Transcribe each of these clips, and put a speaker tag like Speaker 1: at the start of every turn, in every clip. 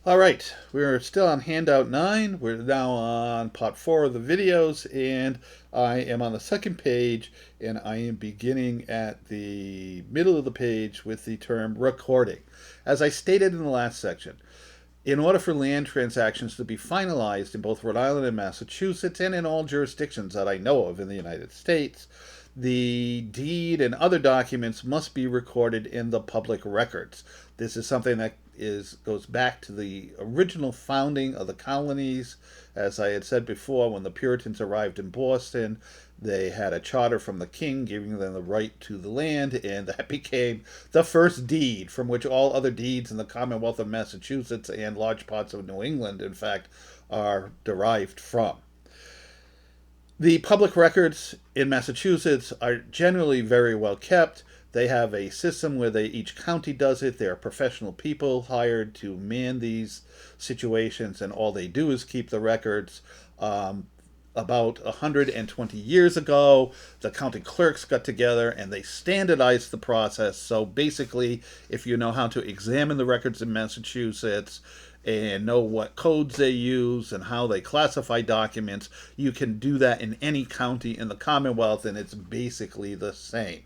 Speaker 1: All right, we're still on Handout 9. We're now on part 4 of the videos, and I am on the second page, and I am beginning at the middle of the page with the term recording. As I stated in the last section, in order for land transactions to be finalized in both Rhode Island and Massachusetts, and in all jurisdictions that I know of in the United States, the deed and other documents must be recorded in the public records. This is something that goes back to the original founding of the colonies. As I had said before, when the Puritans arrived in Boston, they had a charter from the king giving them the right to the land, and that became the first deed from which all other deeds in the Commonwealth of Massachusetts and large parts of New England, in fact, are derived from. The public records in Massachusetts are generally very well kept. They have a system where each county does it. There are professional people hired to man these situations, and all they do is keep the records. About 120 years ago, the county clerks got together and they standardized the process. So basically, if you know how to examine the records in Massachusetts and know what codes they use and how they classify documents, you can do that in any county in the Commonwealth, and it's basically the same.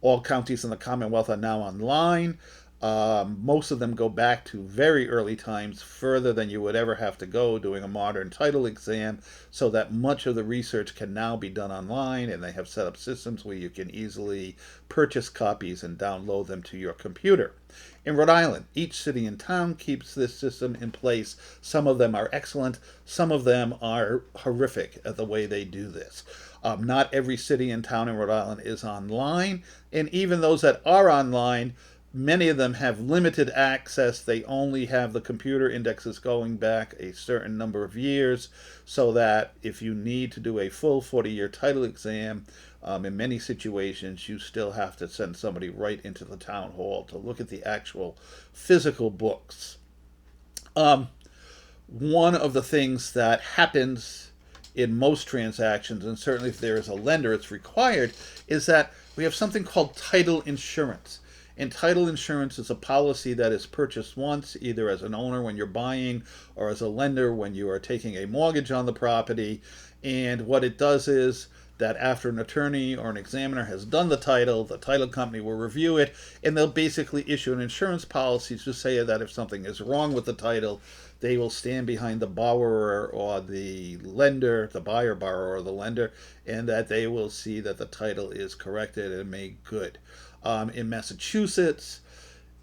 Speaker 1: All counties in the Commonwealth are now online. Most of them go back to very early times, further than you would ever have to go doing a modern title exam, so that much of the research can now be done online, and they have set up systems where you can easily purchase copies and download them to your computer. In Rhode Island, each city and town keeps this system in place. Some of them are excellent, some of them are horrific at the way they do this. Not every city and town in Rhode Island is online, and even those that are online, many of them have limited access. They only have the computer indexes going back a certain number of years, so that if you need to do a full 40-year title exam, in many situations you still have to send somebody right into the town hall to look at the actual physical books. One of the things that happens in most transactions, and certainly if there is a lender it's required, is that we have something called title insurance. And title insurance is a policy that is purchased once, either as an owner when you're buying or as a lender when you are taking a mortgage on the property. And what it does is that after an attorney or an examiner has done the title company will review it, and they'll basically issue an insurance policy to say that if something is wrong with the title, they will stand behind the borrower or the lender, the buyer, borrower, or the lender, and that they will see that the title is corrected and made good. In Massachusetts,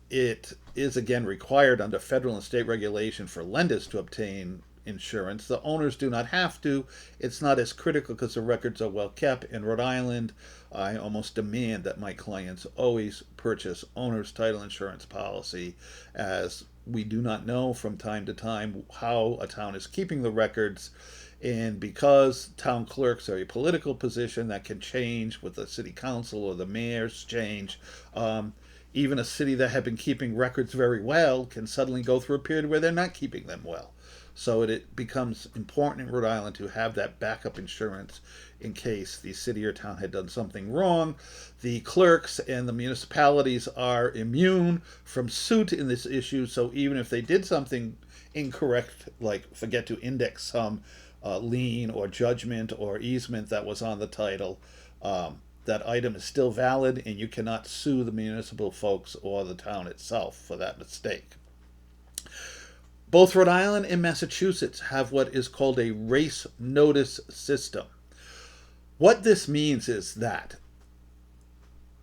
Speaker 1: it is again required under federal and state regulation for lenders to obtain insurance. The owners do not have to. It's not as critical because the records are well kept. In Rhode Island, I almost demand that my clients always purchase owner's title insurance policy, as we do not know from time to time how a town is keeping the records. And because town clerks are a political position that can change with the city council or the mayor's change, even a city that had been keeping records very well can suddenly go through a period where they're not keeping them well. So it becomes important in Rhode Island to have that backup insurance in case the city or town had done something wrong. The clerks and the municipalities are immune from suit in this issue, so even if they did something incorrect, like forget to index some lien or judgment or easement that was on the title, that item is still valid, and you cannot sue the municipal folks or the town itself for that mistake. Both Rhode Island and Massachusetts have what is called a race notice system. What this means is that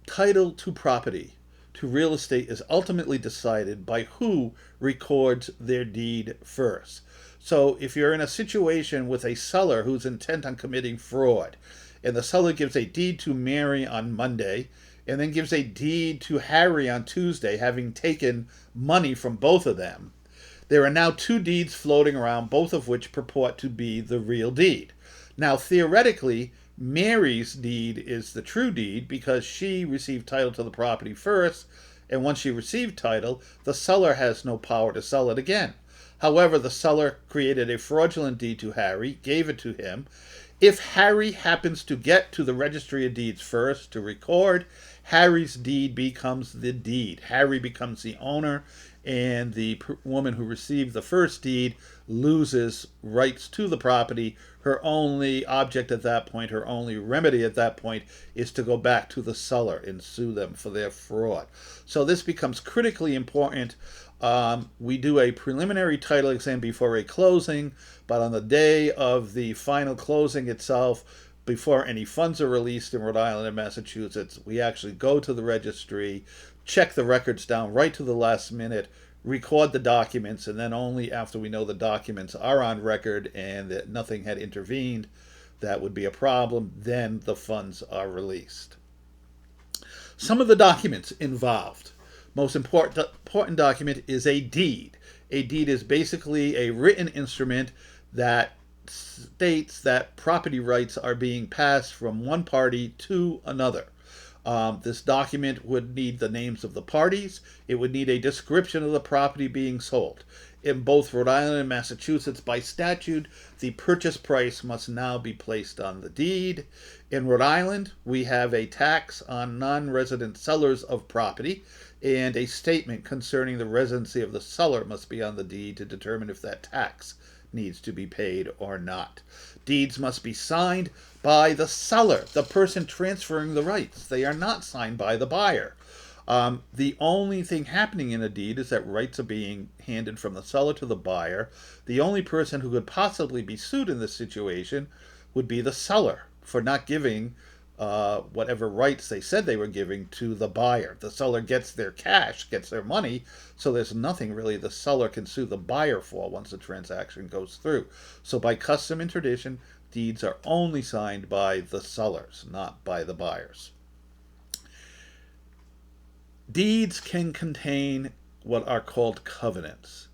Speaker 1: title to property, to real estate, is ultimately decided by who records their deed first. So if you're in a situation with a seller who's intent on committing fraud, and the seller gives a deed to Mary on Monday, and then gives a deed to Harry on Tuesday, having taken money from both of them, there are now two deeds floating around, both of which purport to be the real deed. Now, theoretically, Mary's deed is the true deed because she received title to the property first, and once she received title, the seller has no power to sell it again. However, the seller created a fraudulent deed to Harry, gave it to him. If Harry happens to get to the registry of deeds first to record, Harry's deed becomes the deed. Harry becomes the owner, and the woman who received the first deed loses rights to the property. Her only object at that point, her only remedy at that point, is to go back to the seller and sue them for their fraud. So this becomes critically important. We do a preliminary title exam before a closing, but on the day of the final closing itself, before any funds are released in Rhode Island and Massachusetts, we actually go to the registry, check the records down right to the last minute, record the documents, and then only after we know the documents are on record and that nothing had intervened that would be a problem, then the funds are released. Some of the documents involved. Most important document is a deed. A deed is basically a written instrument that states that property rights are being passed from one party to another. This document would need the names of the parties. It would need a description of the property being sold. In both Rhode Island and Massachusetts, by statute, the purchase price must now be placed on the deed. In Rhode Island, we have a tax on non-resident sellers of property, and a statement concerning the residency of the seller must be on the deed to determine if that tax needs to be paid or not. Deeds must be signed by the seller, the person transferring the rights. They are not signed by the buyer. The only thing happening in a deed is that rights are being handed from the seller to the buyer. The only person who could possibly be sued in this situation would be the seller for not giving whatever rights they said they were giving to the buyer. The seller gets their cash, gets their money, so there's nothing really the seller can sue the buyer for once the transaction goes through. So by custom and tradition, deeds are only signed by the sellers, not by the buyers. Deeds can contain what are called covenants.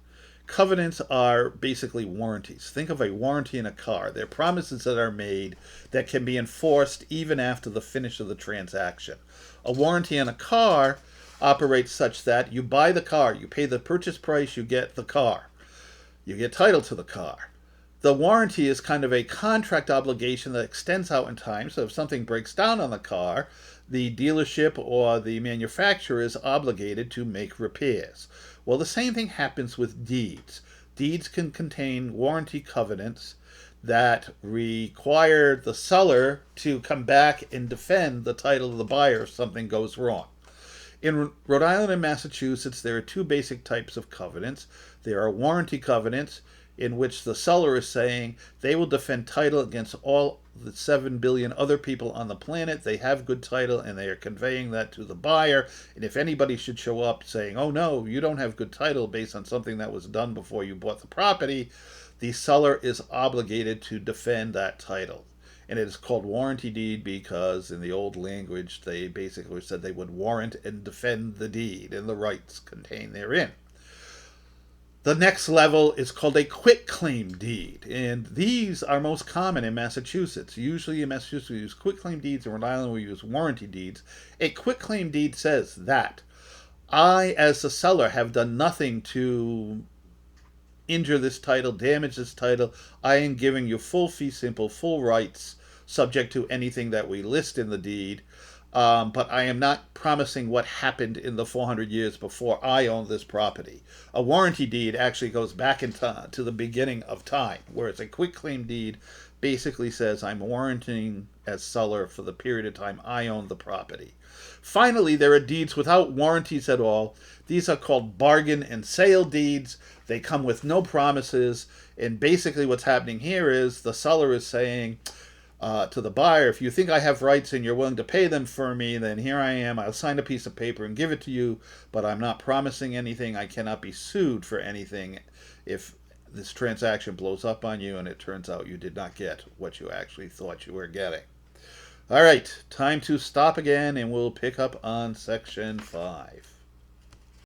Speaker 1: Covenants are basically warranties. Think of a warranty in a car. They're promises that are made that can be enforced even after the finish of the transaction. A warranty on a car operates such that you buy the car, you pay the purchase price, you get the car. You get title to the car. The warranty is kind of a contract obligation that extends out in time, so if something breaks down on the car, the dealership or the manufacturer is obligated to make repairs. Well, the same thing happens with deeds. Deeds can contain warranty covenants that require the seller to come back and defend the title of the buyer if something goes wrong. In Rhode Island and Massachusetts, there are two basic types of covenants. There are warranty covenants, in which the seller is saying they will defend title against all the 7 billion other people on the planet. They have good title and they are conveying that to the buyer. And if anybody should show up saying, oh no, you don't have good title based on something that was done before you bought the property, the seller is obligated to defend that title. And it is called warranty deed because in the old language they basically said they would warrant and defend the deed and the rights contained therein. The next level is called a quitclaim deed, and these are most common in Massachusetts. Usually in Massachusetts we use quitclaim deeds, in Rhode Island we use warranty deeds. A quitclaim deed says that I, as the seller, have done nothing to injure this title, damage this title. I am giving you full fee simple, full rights, subject to anything that we list in the deed. But I am not promising what happened in the 400 years before I owned this property. A warranty deed actually goes back in time to the beginning of time, whereas a quitclaim deed basically says I'm warranting as seller for the period of time I own the property. Finally, there are deeds without warranties at all. These are called bargain and sale deeds. They come with no promises, and basically what's happening here is the seller is saying, to the buyer, if you think I have rights and you're willing to pay them for me, then here I am. I'll sign a piece of paper and give it to you, but I'm not promising anything. I cannot be sued for anything if this transaction blows up on you and it turns out you did not get what you actually thought you were getting. All right, time to stop again, and we'll pick up on section 5.